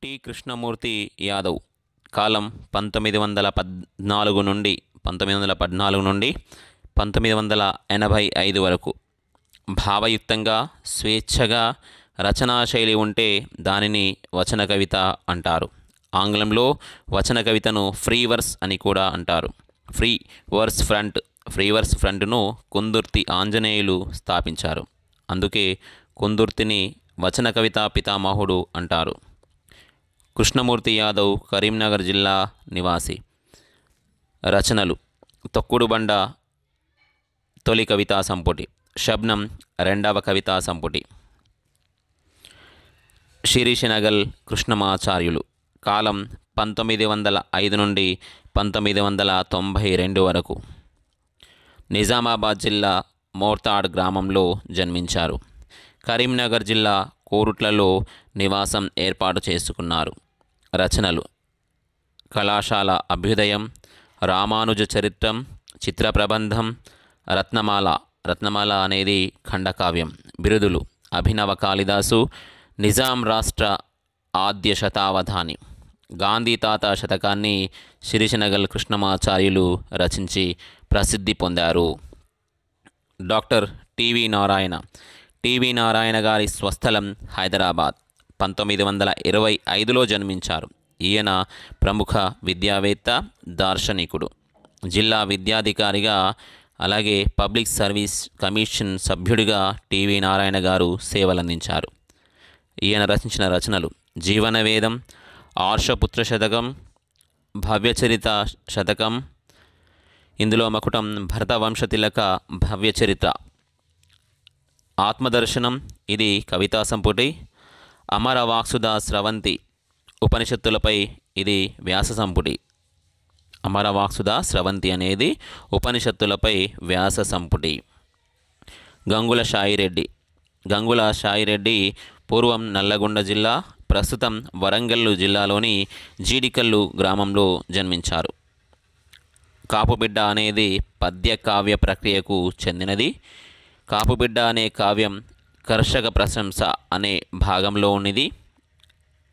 T Krishnamurthy Yadav కాలం 1914 నుండి 1985 వరకు. భావయుక్తంగా స్వేచ్ఛగా రచనా శైలి ఉంటే దానిని వచన కవిత అంటారు. ఆంగ్లంలో వచన కవితను ఫ్రీ వర్స్ అని కూడా అంటారు. ఫ్రీ వర్స్ ఫ్రంట్ను కుందుర్తి ఆంజనేయులు స్థాపించారు. అందుకే కుందుర్తిని వచన కవితా పితామహుడు అంటారు. కృష్ణమూర్తి యాదవ్ కరీంనగర్ జిల్లా నివాసి. రచనలు: తొక్కుడుబండ తొలి కవితా సంపుటి, శబ్నం రెండవ కవితా సంపుటి. శిరీషనగల్ కృష్ణమాచార్యులు కాలం 1905 నుండి 1992 వరకు. నిజామాబాద్ జిల్లా మోర్తాడ్ గ్రామంలో జన్మించారు. కరీంనగర్ జిల్లా కోరుట్లలో నివాసం ఏర్పాటు చేసుకున్నారు. రచనలు: కళాశాల అభ్యుదయం, రామానుజ చరిత్రం, చిత్ర ప్రబంధం, రత్నమాల అనేది ఖండకావ్యం. బిరుదులు: అభినవ కాళిదాసు, నిజాం రాష్ట్ర ఆద్య శతావధాని. గాంధీ తాత శతకాన్ని శిరీషనగల్ కృష్ణమాచార్యులు రచించి ప్రసిద్ధి పొందారు. డాక్టర్ టివి నారాయణ గారి స్వస్థలం హైదరాబాద్. 1925లో జన్మించారు. ఈయన ప్రముఖ విద్యావేత్త, దార్శనికుడు. జిల్లా విద్యాధికారిగా అలాగే పబ్లిక్ సర్వీస్ కమిషన్ సభ్యుడిగా టివి నారాయణ గారు సేవలందించారు. ఈయన రచించిన రచనలు: జీవనవేదం, ఆర్షపుత్ర శతకం, భవ్యచరిత శతకం, ఇందులో మకుటం, భరతవంశతిలక భవ్యచరిత, ఆత్మదర్శనం ఇది కవితా సంపుటి, అమరవాక్సుధ స్రవంతి ఉపనిషత్తులపై ఇది వ్యాస సంపుటి. అమరవాక్సుధ స్రవంతి అనేది ఉపనిషత్తులపై వ్యాస సంపుటి. గంగుల షాయిరెడ్డి పూర్వం నల్లగొండ జిల్లా, ప్రస్తుతం వరంగల్ జిల్లాలోని జీడికల్లు గ్రామంలో జన్మించారు. కాపుబిడ్డ అనేది పద్య కావ్య ప్రక్రియకు చెందినది. కాపుబిడ్డ అనే కావ్యం కర్షక ప్రశంస అనే భాగంలో ఉన్నది.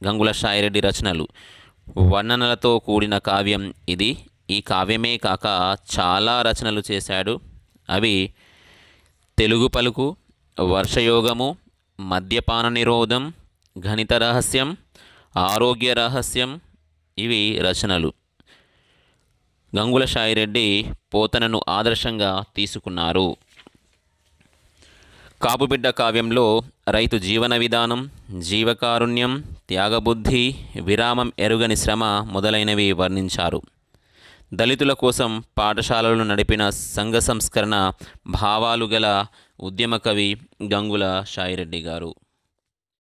గంగుల షాయిరెడ్డి రచనలు: వర్ణనలతో కూడిన కావ్యం ఇది. ఈ కావ్యమే కాక చాలా రచనలు చేశాడు. అవి తెలుగు పలుకు, వర్షయోగము, మద్యపాన నిరోధం, గణిత రహస్యం, ఆరోగ్య రహస్యం ఇవి రచనలు. గంగుల షాయిరెడ్డి పోతనను ఆదర్శంగా తీసుకున్నారు. కాపుబిడ్డ కావ్యంలో రైతు జీవన విధానం, జీవకారుణ్యం, త్యాగబుద్ధి, విరామం ఎరుగని శ్రమ మొదలైనవి వర్ణించారు. దళితుల కోసం పాఠశాలలు నడిపిన సంఘ సంస్కరణ భావాలు గల ఉద్యమ కవి గంగుల షాయిరెడ్డి గారు.